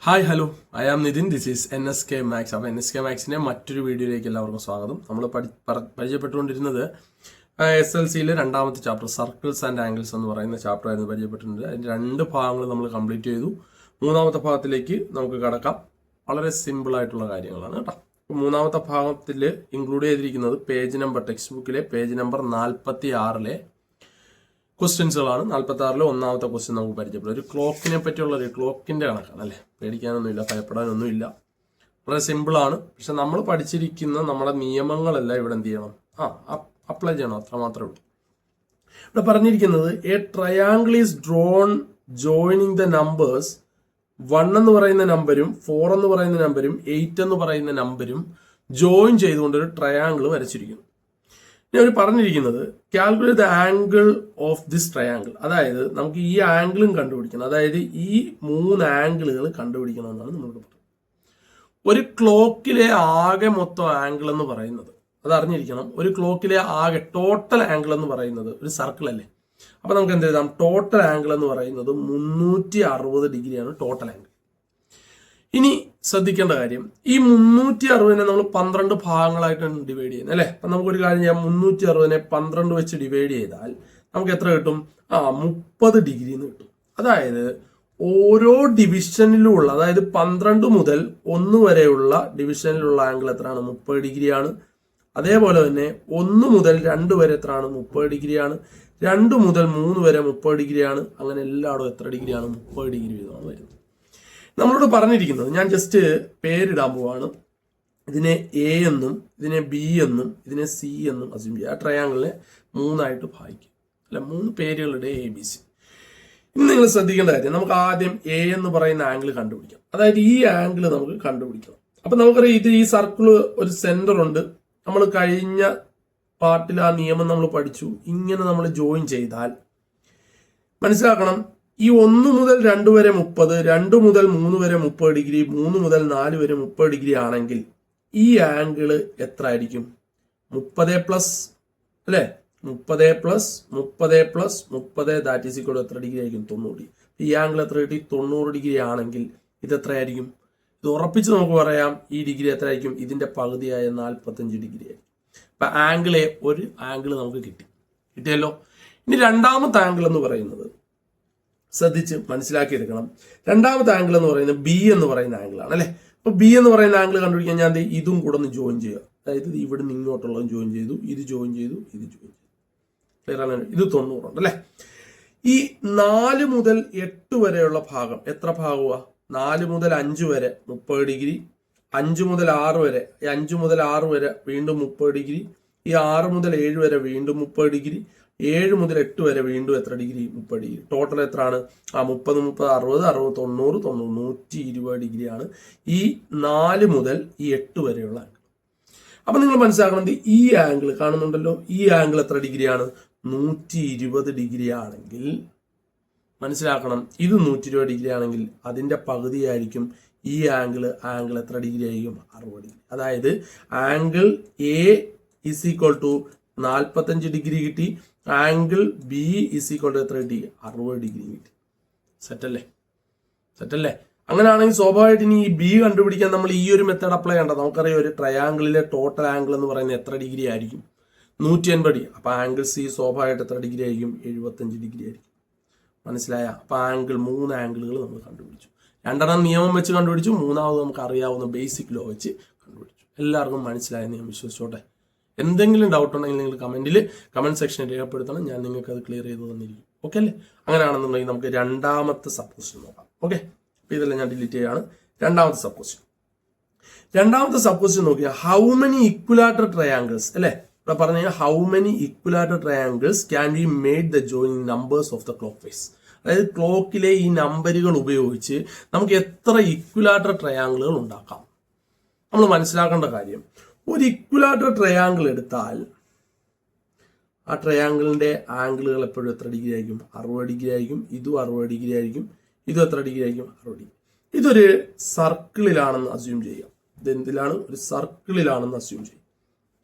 Hi hello I am Nitin. This is NSK maths. അപ്പോൾ NSK മാത്സിന്റെ മറ്റൊരു വീഡിയോയിലേക്ക് എല്ലാവർക്കും സ്വാഗതം. നമ്മൾ പരിചയപ്പെട്ടുകൊണ്ടിരുന്നത് SLCയിലെ രണ്ടാമത്തെ ചാപ്റ്റർ സർക്കിൾസ് ആൻഡ് ആംഗിൾസ് എന്ന് പറയുന്ന ചാപ്റ്റർ ആയിരുന്നു പരിചയപ്പെട്ടിട്ടുണ്ട്. അതിന്റെ രണ്ട് ഭാഗങ്ങൾ നമ്മൾ കംപ്ലീറ്റ് ചെയ്തു. മൂന്നാമത്തെ ഭാഗത്തിലേക്ക് നമുക്ക് കടക്കാം. വളരെ സിമ്പിൾ ആയിട്ടുള്ള കാര്യങ്ങളാണ് കേട്ടോ. മൂന്നാമത്തെ ഭാഗത്തിൽ ഇൻക്ലൂഡ് ചെയ്തിരിക്കുന്നത് പേജ് നമ്പർ, ടെക്സ്റ്റ് ബുക്കിലെ പേജ് നമ്പർ 46 ക്വസ്റ്റ്യൻസുകളാണ്. 46 ഒന്നാമത്തെ ക്വസ്റ്റ്യൻ നമുക്ക് പരിചയപ്പെടും. ഒരു ക്ലോക്കിനെ പറ്റിയുള്ള ഒരു ക്ലോക്കിന്റെ കണക്കാണ് അല്ലേ. പേടിക്കാനൊന്നുമില്ല, ഭയപ്പെടാനൊന്നുമില്ല, വളരെ സിമ്പിളാണ്. പക്ഷെ നമ്മൾ പഠിച്ചിരിക്കുന്ന നമ്മുടെ നിയമങ്ങളെല്ലാം ഇവിടെ എന്ത് ചെയ്യണം, അപ്ലൈ ചെയ്യണം, അത്ര മാത്രമേ ഉള്ളൂ. ഇവിടെ പറഞ്ഞിരിക്കുന്നത് A triangle is drawn joining the numbers 1 എന്ന് പറയുന്ന നമ്പരും 4 എന്ന് പറയുന്ന നമ്പരും 8 എന്ന് പറയുന്ന നമ്പരും ജോയിൻ ചെയ്തുകൊണ്ട് ഒരു ട്രയാങ്കിൾ വരച്ചിരിക്കുന്നു. ഇനി അവർ പറഞ്ഞിരിക്കുന്നത് calculate the angle of this triangle, അതായത് നമുക്ക് ഈ ആംഗിളും കണ്ടുപിടിക്കണം, അതായത് ഈ 3 ആംഗിളുകൾ കണ്ടുപിടിക്കണം എന്നാണ് നമ്മളോട് പറയുന്നത്. ഒരു ക്ലോക്കിലെ ആകെ മൊത്തം ആംഗിൾ എന്ന് പറയുന്നത് അത് അറിഞ്ഞിരിക്കണം. ഒരു ക്ലോക്കിലെ ആകെ ടോട്ടൽ ആംഗിൾ എന്ന് പറയുന്നത് ഒരു സർക്കിൾ അല്ലേ. അപ്പൊ നമുക്ക് എന്ത് എഴുതാം, ടോട്ടൽ ആംഗിൾ എന്ന് പറയുന്നത് 360 ഡിഗ്രിയാണ് ടോട്ടൽ ആംഗിൾ. ഇനി ശ്രദ്ധിക്കേണ്ട കാര്യം, ഈ 360നെ നമ്മൾ 12 ഭാഗങ്ങളായിട്ടാണ് ഡിവൈഡ് ചെയ്യുന്നത് അല്ലെ. അപ്പൊ നമുക്കൊരു കാര്യം ചെയ്യാം, 360നെ 12 വെച്ച് ഡിവൈഡ് ചെയ്താൽ നമുക്ക് എത്ര കിട്ടും, 30 ഡിഗ്രി എന്ന് കിട്ടും. അതായത് ഓരോ ഡിവിഷനിലുമുള്ള, അതായത് 12 മുതൽ 1 വരെയുള്ള ഡിവിഷനിലുള്ള ആംഗിൾ എത്രയാണ്, 30 ഡിഗ്രിയാണ്. അതേപോലെ തന്നെ 1 മുതൽ 2 വരെ എത്രയാണ്, 30 ഡിഗ്രിയാണ്. 2 മുതൽ 3 വരെ 30 ഡിഗ്രിയാണ്. അങ്ങനെ എല്ലായിടും എത്ര ഡിഗ്രിയാണ്, 30 ഡിഗ്രി വീതമാണ് വരുന്നത്. നമ്മളോട് പറഞ്ഞിരിക്കുന്നത്, ഞാൻ ജസ്റ്റ് പേരിടാൻ പോവാണ്. ഇതിനെ A എന്നും ഇതിനെ B എന്നും ഇതിനെ C എന്നും അസ്യൂം ചെയ്യുക. ആ ട്രയാങ്കിളിനെ 3 ഭാഗിക്കും അല്ല, 3 പേരുകളുടെ ABC. ഇനി നിങ്ങൾ ശ്രദ്ധിക്കേണ്ട കാര്യം, നമുക്ക് ആദ്യം A എന്ന് പറയുന്ന ആംഗിൾ കണ്ടുപിടിക്കാം. അതായത് ഈ ആംഗിൾ നമുക്ക് കണ്ടുപിടിക്കണം. അപ്പൊ നമുക്കറിയാം, ഇത് ഈ സർക്കിള് ഒരു സെന്റർ ഉണ്ട്. നമ്മൾ കഴിഞ്ഞ പാർട്ടിൽ ആ നിയമം നമ്മൾ പഠിച്ചു. ഇങ്ങനെ നമ്മൾ ജോയിൻ ചെയ്താൽ മനസ്സിലാക്കണം, ഈ 1 മുതൽ 2 വരെ 30, 2 മുതൽ 3 വരെ 30 ഡിഗ്രി, 3 മുതൽ 4 വരെ 30 ഡിഗ്രി ആണെങ്കിൽ ഈ ആംഗിള് എത്ര ആയിരിക്കും, 30 പ്ലസ് അല്ലെ, 30 plus 30 plus 30 that is equal എത്ര ഡിഗ്രി ആയിരിക്കും, 90 ഡിഗ്രി. ഈ ആംഗിൾ എത്ര കിട്ടി, 90 ഡിഗ്രി ആണെങ്കിൽ ഇത് എത്രയായിരിക്കും, ഇത് ഉറപ്പിച്ച് നമുക്ക് പറയാം, ഈ ഡിഗ്രി എത്ര ആയിരിക്കും, ഇതിന്റെ പകുതിയായ 45 ഡിഗ്രി ആയിരിക്കും. അപ്പൊ ആംഗിളെ ഒരു ആംഗിൾ നമുക്ക് കിട്ടിയല്ലോ. ഇനി രണ്ടാമത്തെ ആംഗിൾ എന്ന് പറയുന്നത് ശ്രദ്ധിച്ച് മനസ്സിലാക്കിയെടുക്കണം. രണ്ടാമത്തെ ആംഗിൾ എന്ന് പറയുന്നത് B എന്ന് പറയുന്ന ആംഗിൾ ആണ് അല്ലെ. അപ്പൊ B എന്ന് പറയുന്ന ആംഗിൾ കണ്ടുപിടിക്കാൻ ഞാൻ ഇതും കൂടെ ഒന്ന് ജോയിൻ ചെയ്യുക. അതായത് ഇവിടെ നിന്ന് ഇങ്ങോട്ടുള്ളതും ജോയിൻ ചെയ്തു, ഇത് ജോയിൻ ചെയ്തു, ഇത് ജോയിൻ ചെയ്തു. ക്ലിയർ ആണ്. ഇത് 90 ഉണ്ട് അല്ലെ. ഈ 4 മുതൽ 8 വരെയുള്ള ഭാഗം എത്ര ഭാഗമാ, 4 മുതൽ 5 വരെ 30 ഡിഗ്രി, 5 മുതൽ 6 വരെ, 5 മുതൽ 6 വരെ വീണ്ടും 30 ഡിഗ്രി, ഈ 6 മുതൽ 7 വരെ വീണ്ടും 30 ഡിഗ്രി, 7 മുതൽ 8 വരെ വീണ്ടും എത്ര ഡിഗ്രി, 30 ഡിഗ്രി. ടോട്ടൽ എത്രയാണ്, 30 30 60 60 90 90 120 ഡിഗ്രിയാണ് ഈ 4 മുതൽ ഈ 8 വരെയുള്ള ആംഗിൾ. അപ്പൊ നിങ്ങൾ മനസ്സിലാക്കണം, ഈ ആംഗിൾ കാണുന്നുണ്ടല്ലോ, ഈ ആംഗിൾ എത്ര ഡിഗ്രിയാണ്, 120 ഡിഗ്രി ആണെങ്കിൽ മനസ്സിലാക്കണം, ഇത് 120 ഡിഗ്രി ആണെങ്കിൽ അതിന്റെ പകുതിയായിരിക്കും ഈ ആംഗിൾ എത്ര ഡിഗ്രി ആയിരിക്കും, 60 ഡിഗ്രി. അതായത് angle A is equal to 45 degree കിട്ടി, angle B is equal to എത്ര കിട്ടി, 60 ഡിഗ്രി കിട്ടി. സെറ്റല്ലേ. അങ്ങനെയാണെങ്കിൽ സ്വാഭാവികമായിട്ട് ഇനി ഈ B കണ്ടുപിടിക്കാൻ നമ്മൾ ഈ ഒരു മെത്തേഡ് അപ്ലൈ ചെയ്യണ്ട. നമുക്കറിയാം, ഒരു ട്രയാങ്കിളിലെ ടോട്ടൽ ആംഗിൾ എന്ന് പറയുന്നത് എത്ര ഡിഗ്രി ആയിരിക്കും, 180 ഡിഗ്രി. അപ്പൊ ആംഗിൾ C സ്വാഭാവികമായിട്ട് എത്ര ഡിഗ്രി ആയിരിക്കും, 75 ഡിഗ്രി ആയിരിക്കും. മനസ്സിലായ? അപ്പൊ 3 ആംഗിളുകൾ നമ്മൾ കണ്ടുപിടിച്ചു. 2 നിയമം വെച്ച് കണ്ടുപിടിച്ചു, 3ാമത് നമുക്ക് അറിയാവുന്ന ബേസിക് ലോ വെച്ച് കണ്ടുപിടിച്ചു. എല്ലാവർക്കും മനസ്സിലായെന്ന് ഞാൻ വിശ്വസിച്ചോട്ടെ. എന്തെങ്കിലും ഡൗട്ട് ഉണ്ടെങ്കിൽ നിങ്ങൾ കമന്റ് സെക്ഷനിൽ രേഖപ്പെടുത്തണം. ഞാൻ നിങ്ങൾക്ക് അത് ക്ലിയർ ചെയ്ത് തന്നിരിക്കും. ഓക്കെ അല്ലേ? അങ്ങനെയാണെന്നുണ്ടെങ്കിൽ നമുക്ക് രണ്ടാമത്തെ സബ്ക്വസ്റ്റ്യൻ നോക്കാം. ഓക്കെ, അപ്പൊ ഇതെല്ലാം ഞാൻ ഡിലീറ്റ് ചെയ്യാണ്. രണ്ടാമത്തെ സബ്ക്വസ്റ്റ്യൻ നോക്കിയാൽ ഹൗ മെനി ഇക്വലാറ്റർ ട്രയാങ്കിൾസ് അല്ലെ. ഇവിടെ പറഞ്ഞ how many equilateral triangles can be made the joining numbers of the clock face. അതായത് ക്ലോക്കിലെ ഈ നമ്പറുകൾ ഉപയോഗിച്ച് നമുക്ക് എത്ര ഇക്വലാറ്റർ ട്രയാങ്കിളുകൾ ഉണ്ടാക്കാം. നമ്മൾ മനസ്സിലാക്കേണ്ട കാര്യം, ഒരു ഇക്വലാറ്റർ ട്രയാങ്കിൾ എടുത്താൽ ആ ട്രയാങ്കിളിന്റെ ആംഗിളുകൾ എപ്പോഴും എത്ര ഡിഗ്രി ആയിരിക്കും, 60 ഡിഗ്രി ആയിരിക്കും. ഇതും 60 ഡിഗ്രി ആയിരിക്കും. ഇതും എത്ര ഡിഗ്രി ആയിരിക്കും, 60 ഡിഗ്രി. ഇതൊരു സർക്കിളിലാണെന്ന് അസ്യൂം ചെയ്യാം. ഇതെന്തിലാണ്, ഒരു സർക്കിളിലാണെന്ന് അസ്യൂം ചെയ്യാം.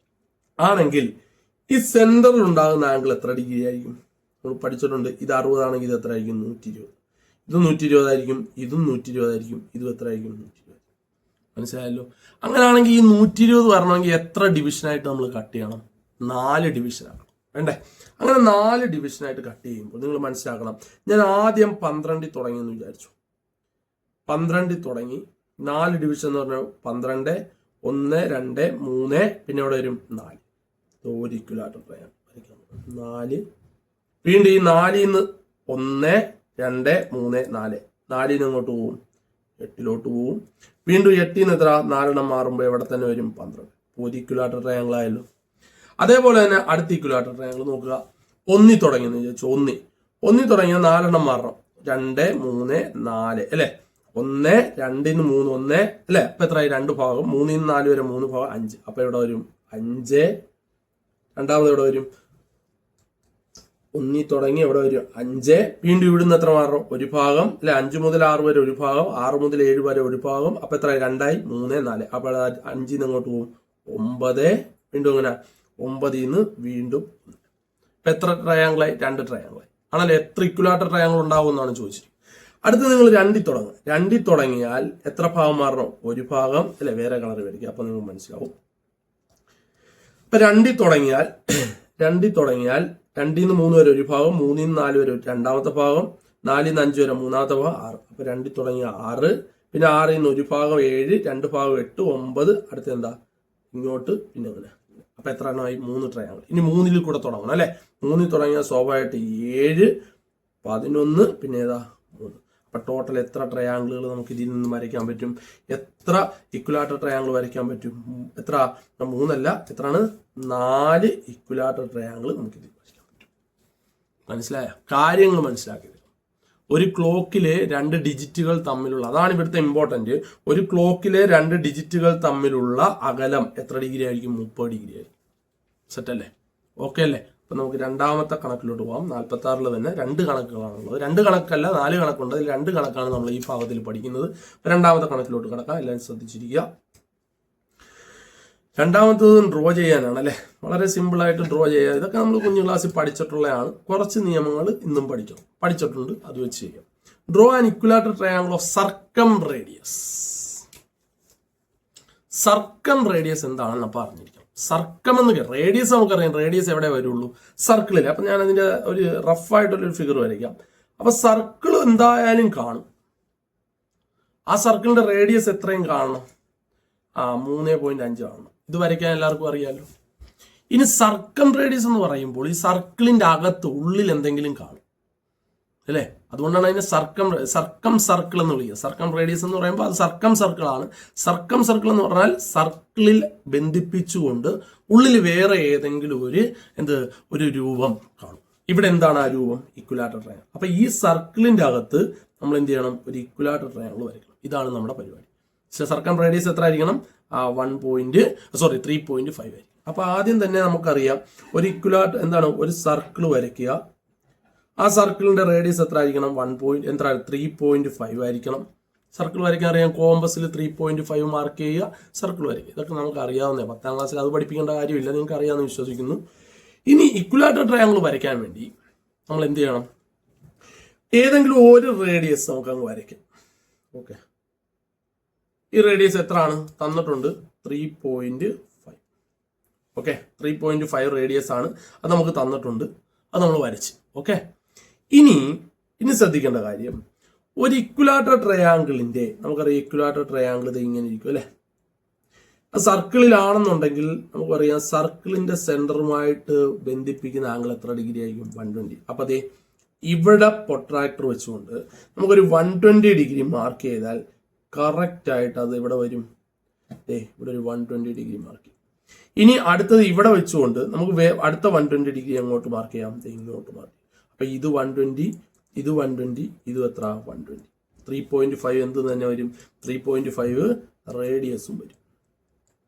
ആണെങ്കിൽ ഈ സെന്ററിൽ ഉണ്ടാകുന്ന ആംഗിൾ എത്ര ഡിഗ്രി ആയിരിക്കും, നമ്മൾ പഠിച്ചിട്ടുണ്ട്. ഇത് 60 ആണെങ്കിൽ ഇത് എത്ര ആയിരിക്കും, 120. ഇതും 120 ഇതും 120 ഇതും എത്ര ആയിരിക്കും? 120. മനസ്സിലായല്ലോ. അങ്ങനെയാണെങ്കിൽ ഈ 120 വരണമെങ്കിൽ എത്ര ഡിവിഷനായിട്ട് നമ്മൾ കട്ട് ചെയ്യണം? 4 ഡിവിഷനാണ് വേണ്ടേ? അങ്ങനെ 4 ഡിവിഷനായിട്ട് കട്ട് ചെയ്യുമ്പോൾ നിങ്ങൾ മനസ്സിലാക്കണം, ഞാൻ ആദ്യം 12 തുടങ്ങിയെന്ന് വിചാരിച്ചു. 12 തുടങ്ങി 4 ഡിവിഷൻ എന്ന് പറഞ്ഞാൽ 12, 1, 2, 3, പിന്നെ ഇവിടെ വരും 4. ഒരു ഇക്വലാറ്റർ ട്രയാങ്കിൾ വരയ്ക്കാം. 4, വീണ്ടും ഈ 4ൽ നിന്ന് 1, 2, 3, 4, 4ൽ നിന്ന് അങ്ങോട്ട് പോവും, 8ലോട്ട് പോവും. വീണ്ടും 8ൽ നിന്ന് എത്ര? 4 മാറുമ്പോൾ എവിടെ തന്നെ വരും? 12. ഒരു ഇക്വലാറ്റർ ട്രയാങ്കിൾ ആയല്ലോ. അതേപോലെ തന്നെ അടുത്ത ഇക്വലാറ്റർ ട്രയാങ്കിൾ നോക്കുക. 1 തുടങ്ങിയെന്ന് വിചാരിച്ചു. 1 തുടങ്ങിയാൽ 4 മാറണം. 2, 3, 4 അല്ലേ? 1, 2 3, 1 അല്ലേ? അപ്പൊ എത്രയായി? 2 ഭാഗം. 3 4 വരെ 3 ഭാഗം 5. അപ്പൊ ഇവിടെ വരും 5. രണ്ടാമത് ഇവിടെ വരും 1 തുടങ്ങി ഇവിടെ വരും 5. വീണ്ടും ഇവിടുന്ന് എത്ര മാറണം? ഒരു ഭാഗം അല്ലെ? 5 മുതൽ 6 വരെ ഒരു ഭാഗം, 6 മുതൽ 7 വരെ ഒരു ഭാഗം. അപ്പൊ എത്ര? 2 3 4. അപ്പൊ 5ൽ നിന്ന് അങ്ങോട്ട് പോകും 9. വീണ്ടും ഇങ്ങനെ 9ൽ നിന്ന് വീണ്ടും. ഇപ്പൊ എത്ര ട്രയാങ്കിളായി? 2 ട്രയാങ്കിളായി ആണല്ലോ. എത്ര ഇക്വലാറ്റർ ട്രയാങ്കിൾ ഉണ്ടാവും എന്നാണ് ചോദിച്ചത്. അടുത്ത് നിങ്ങൾ 2ൽ തുടങ്ങുക. 2ൽ തുടങ്ങിയാൽ എത്ര ഭാഗം മാറണം? ഒരു ഭാഗം അല്ലെ? വേറെ കളർ വരയ്ക്കുക, അപ്പൊ നിങ്ങൾക്ക് മനസ്സിലാവും. ഇപ്പൊ 2ൽ തുടങ്ങിയാൽ 2ൽ നിന്ന് 3 വരെ ഒരു ഭാഗം, 3ൽ നിന്ന് 4 വരെ രണ്ടാമത്തെ ഭാഗം, 4ൽ നിന്ന് 5 വരെ മൂന്നാമത്തെ ഭാഗം, 6. അപ്പൊ 2ൽ തുടങ്ങിയ 6, പിന്നെ 6ൽ നിന്ന് ഒരു ഭാഗം 7, 2 ഭാഗം 8, 9. അടുത്ത് എന്താ? ഇങ്ങോട്ട് പിന്നെ അങ്ങനെ. അപ്പൊ എത്ര എണ്ണമായി? 3 ട്രയാങ്കിൾ. ഇനി 3ൽ കൂടെ തുടങ്ങണം അല്ലെ? 3ൽ തുടങ്ങിയാൽ സ്വാഭാവികമായിട്ട് 7, 11, പിന്നെ ഏതാ? 3. അപ്പൊ ടോട്ടൽ എത്ര ട്രയാങ്കിളുകൾ നമുക്ക് ഇതിൽ നിന്ന് വരയ്ക്കാൻ പറ്റും? എത്ര ഇക്വലാറ്റർ ട്രയാങ്കിൾ വരയ്ക്കാൻ പറ്റും? എത്ര? 3 അല്ല, എത്രയാണ്? 4 ഇക്വലാറ്റർ ട്രയാങ്കിൾ നമുക്ക് ഇതിൽ വരയ്ക്കാൻ പറ്റും. മനസ്സിലായ? കാര്യങ്ങൾ മനസ്സിലാക്കിയത്. ഒരു ക്ലോക്കിലെ 2 ഡിജിറ്റുകൾ തമ്മിലുള്ള, അതാണ് ഇവിടുത്തെ ഇമ്പോർട്ടന്റ്, ഒരു ക്ലോക്കിലെ 2 ഡിജിറ്റുകൾ തമ്മിലുള്ള അകലം എത്ര ഡിഗ്രി ആയിരിക്കും? 30 ഡിഗ്രി ആയിരിക്കും. സെറ്റ് അല്ലേ? ഓക്കെ അല്ലേ? അപ്പൊ നമുക്ക് രണ്ടാമത്തെ കണക്കിലോട്ട് പോകാം. 46-ൽ തന്നെ 2 കണക്കുകളാണുള്ളത്. 2 കണക്കല്ല, 4 കണക്കുണ്ട്. അതിൽ 2 കണക്കാണ് നമ്മൾ ഈ ഭാഗത്തിൽ പഠിക്കുന്നത്. രണ്ടാമത്തെ കണക്കിലോട്ട് കിടക്കാം. എല്ലാവരും ശ്രദ്ധിച്ചിരിക്കുക. രണ്ടാമത്തത് ഡ്രോ ചെയ്യാനാണ് അല്ലെ? വളരെ സിമ്പിൾ ആയിട്ട് ഡ്രോ ചെയ്യുക. ഇതൊക്കെ നമ്മൾ കുഞ്ഞു ക്ലാസ്സിൽ പഠിച്ചിട്ടുള്ളതാണ്. കുറച്ച് നിയമങ്ങൾ ഇന്നും പഠിച്ചിട്ടുണ്ട്, അത് വെച്ച് ചെയ്യാം. Draw an equilateral triangle of circumradius. Circumradius എന്താണെന്ന് പറഞ്ഞിരിക്കണം. സർക്കം എന്ന് റേഡിയസ് നമുക്കറിയാം. റേഡിയസ് എവിടെ വരുള്ളൂ? സർക്കിളിൽ. അപ്പൊ ഞാൻ അതിന്റെ ഒരു റഫായിട്ടുള്ളൊരു ഫിഗർ വരയ്ക്കാം. അപ്പൊ സർക്കിൾ എന്തായാലും കാണും. ആ സർക്കിളിന്റെ റേഡിയസ് എത്രയും കാണണം? 3.5 കാണണം. ഇത് വരയ്ക്കാൻ എല്ലാവർക്കും അറിയാലോ. ഇനി സർക്കം റേഡിയസ് എന്ന് പറയുമ്പോൾ ഈ സർക്കിളിന്റെ അകത്ത് ഉള്ളിൽ എന്തെങ്കിലും കാണും അല്ലേ? അതുകൊണ്ടാണ് അതിനെ സർക്കം സർക്കിൾ എന്ന് വിളിക്കുക. സർക്കം റേഡിയസ് എന്ന് പറയുമ്പോൾ അത് സർക്കം സർക്കിൾ ആണ്. സർക്കം സർക്കിൾ എന്ന് പറഞ്ഞാൽ സർക്കിളിൽ ബന്ധിപ്പിച്ചുകൊണ്ട് ഉള്ളിൽ വേറെ ഏതെങ്കിലും ഒരു രൂപം കാണും. ഇവിടെ എന്താണ് ആ രൂപം? ഇക്വലാറ്റർ ട്രയാങ്കിൾ. അപ്പൊ ഈ സർക്കിളിന്റെ അകത്ത് നമ്മൾ എന്ത് ചെയ്യണം? ഒരു ഇക്വലാറ്റർ ട്രയാങ്കിൾ വരയ്ക്കണം. ഇതാണ് നമ്മുടെ പരിപാടി. സർക്കം റേഡിയസ് എത്ര ആയിരിക്കണം? 3.5 ആയിരിക്കും. അപ്പൊ ആദ്യം തന്നെ നമുക്കറിയാം ഒരു ഇക്വലാറ്റർ എന്താണ്? ഒരു സർക്കിൾ വരയ്ക്കുക. ആ സർക്കിളിന്റെ റേഡിയസ് എത്ര ആയിരിക്കണം? 3.5 ആയിരിക്കണം. സർക്കിൾ വരയ്ക്കാൻ അറിയാം. കോമ്പസിൽ 3.5 മാർക്ക് ചെയ്യുക, സർക്കിൾ വരയ്ക്കുക. ഇതൊക്കെ നമുക്ക് അറിയാവുന്ന 10ാം ക്ലാസ്സിൽ അത് പഠിപ്പിക്കേണ്ട കാര്യമില്ല, നിങ്ങൾക്ക് അറിയാമെന്ന് വിശ്വസിക്കുന്നു. ഇനി ഇക്വലാറ്റർ ട്രയാങ്കിൾ വരയ്ക്കാൻ വേണ്ടി നമ്മൾ എന്ത് ചെയ്യണം? ഏതെങ്കിലും ഒരു റേഡിയസ് നമുക്ക് അങ്ങ് വരയ്ക്കാം. ഓക്കെ, ഈ റേഡിയസ് എത്രയാണ്? തന്നിട്ടുണ്ട് 3.5. ഓക്കെ, 3.5 റേഡിയസ് ആണ്. അത് നമുക്ക് തന്നിട്ടുണ്ട്. അത് നമ്മൾ വരച്ച്. ഓക്കെ, ഇനി ശ്രദ്ധിക്കേണ്ട കാര്യം, ഒരു ഇക്വലാറ്റർ ട്രയാങ്കിളിന്റെ, നമുക്കറിയാം ഇക്വലാറ്റർ ട്രയാങ്കിൾ ഇത് ഇങ്ങനെ ഇരിക്കും അല്ലെ? സർക്കിളിലാണെന്നുണ്ടെങ്കിൽ നമുക്കറിയാം സർക്കിളിന്റെ സെന്ററുമായിട്ട് ബന്ധിപ്പിക്കുന്ന ആംഗിൾ എത്ര ഡിഗ്രി ആയിരിക്കും? 120. അപ്പൊ അതെ ഇവിടെ പ്രൊട്രാക്ടർ വെച്ചുകൊണ്ട് നമുക്കൊരു 120 ഡിഗ്രി മാർക്ക് ചെയ്താൽ കറക്റ്റ് ആയിട്ട് അത് ഇവിടെ വരും. ഇവിടെ ഒരു 120 ഡിഗ്രി മാർക്ക് ചെയ്യും. ഇനി അടുത്തത് ഇവിടെ വെച്ചുകൊണ്ട് നമുക്ക് അടുത്ത 120 ഡിഗ്രി അങ്ങോട്ട് മാർക്ക് ചെയ്യാം. ഇങ്ങോട്ട് മാർക്ക് ചെയ്യും. അപ്പൊ ഇത് 120, ഇത് 120, ഇത് എത്ര? 120. 3.5 എന്ത് തന്നെ വരും? 3.5 റേഡിയസും വരും.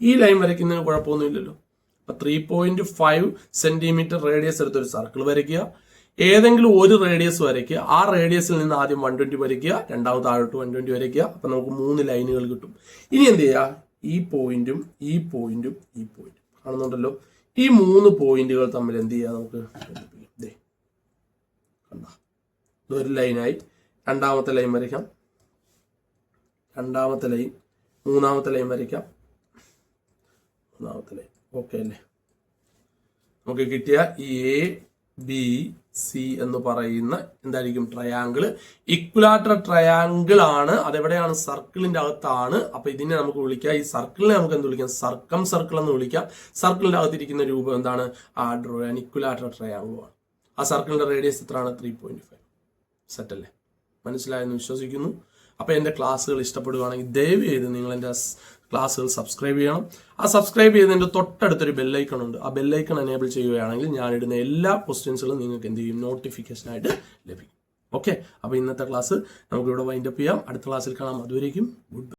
ഈ ലൈൻ വരയ്ക്കുന്നതിന് കുഴപ്പമൊന്നുമില്ലല്ലോ. അപ്പൊ 3.5 സെന്റിമീറ്റർ റേഡിയസ് എടുത്തൊരു സർക്കിൾ വരയ്ക്കുക. ഏതെങ്കിലും ഒരു റേഡിയസ് വരയ്ക്കുക. ആ റേഡിയസിൽ നിന്ന് ആദ്യം 120 വരയ്ക്കുക, രണ്ടാമത് താഴോട്ട് 120 വരയ്ക്കുക. അപ്പൊ നമുക്ക് 3 ലൈനുകൾ കിട്ടും. ഇനി എന്ത് ചെയ്യുക? ഈ പോയിന്റും ഈ പോയിന്റും ഈ പോയിന്റും കാണുന്നുണ്ടല്ലോ. ഈ 3 പോയിന്റുകൾ തമ്മിൽ എന്ത് ചെയ്യുക? നമുക്ക് കണ്ട, ഇതൊരു ലൈനായി. രണ്ടാമത്തെ ലൈൻ വരയ്ക്കാം, രണ്ടാമത്തെ ലൈൻ, മൂന്നാമത്തെ ലൈൻ വരയ്ക്കാം, മൂന്നാമത്തെ ലൈൻ. ഓക്കെ അല്ലേ? നമുക്ക് കിട്ടിയ ഈ എ ബി സി എന്ന് പറയുന്ന എന്തായിരിക്കും? ട്രയാങ്കിൾ. ഇക്വലാറ്ററൽ ട്രയാങ്കിൾ ആണ്. അതെവിടെയാണ്? സർക്കിളിന്റെ അകത്താണ്. അപ്പൊ ഇതിനെ നമുക്ക് വിളിക്കാം, ഈ സർക്കിളിനെ നമുക്ക് എന്ത് വിളിക്കാം? സർക്കം സർക്കിൾ എന്ന് വിളിക്കാം. സർക്കിളിന്റെ അകത്തിരിക്കുന്ന രൂപം എന്താണ്? ഇക്വലാറ്ററൽ ട്രയാങ്കിൾ ആണ്. ആ സർക്കിളിന്റെ റേഡിയസ് എത്രയാണ്? 3.5. സെറ്റ് അല്ലേ? മനസ്സിലായെന്ന് വിശ്വസിക്കുന്നു. അപ്പൊ എന്റെ ക്ലാസ്സുകൾ ഇഷ്ടപ്പെടുകയാണെങ്കിൽ ദയവ് ചെയ്ത് നിങ്ങൾ എന്റെ ക്ലാസ്സുകൾ സബ്സ്ക്രൈബ് ചെയ്യണം. ആ സബ്സ്ക്രൈബ് ചെയ്തതിന്റെ തൊട്ടടുത്തൊരു ബെല്ലൈക്കൺ ഉണ്ട്. ആ ബെല്ലൈക്കൺ എനേബിൾ ചെയ്യുകയാണെങ്കിൽ ഞാൻ ഇടുന്ന എല്ലാ ക്വസ്റ്റ്യൻസുകളും നിങ്ങൾക്ക് എന്ത് ചെയ്യും? നോട്ടിഫിക്കേഷൻ ആയിട്ട് ലഭിക്കും. ഓക്കെ, അപ്പൊ ഇന്നത്തെ ക്ലാസ് നമുക്ക് ഇവിടെ വൈൻഡപ്പ് ചെയ്യാം. അടുത്ത ക്ലാസ്സിൽ കാണാം. അതുവരേക്കും ഗുഡ് ബൈ.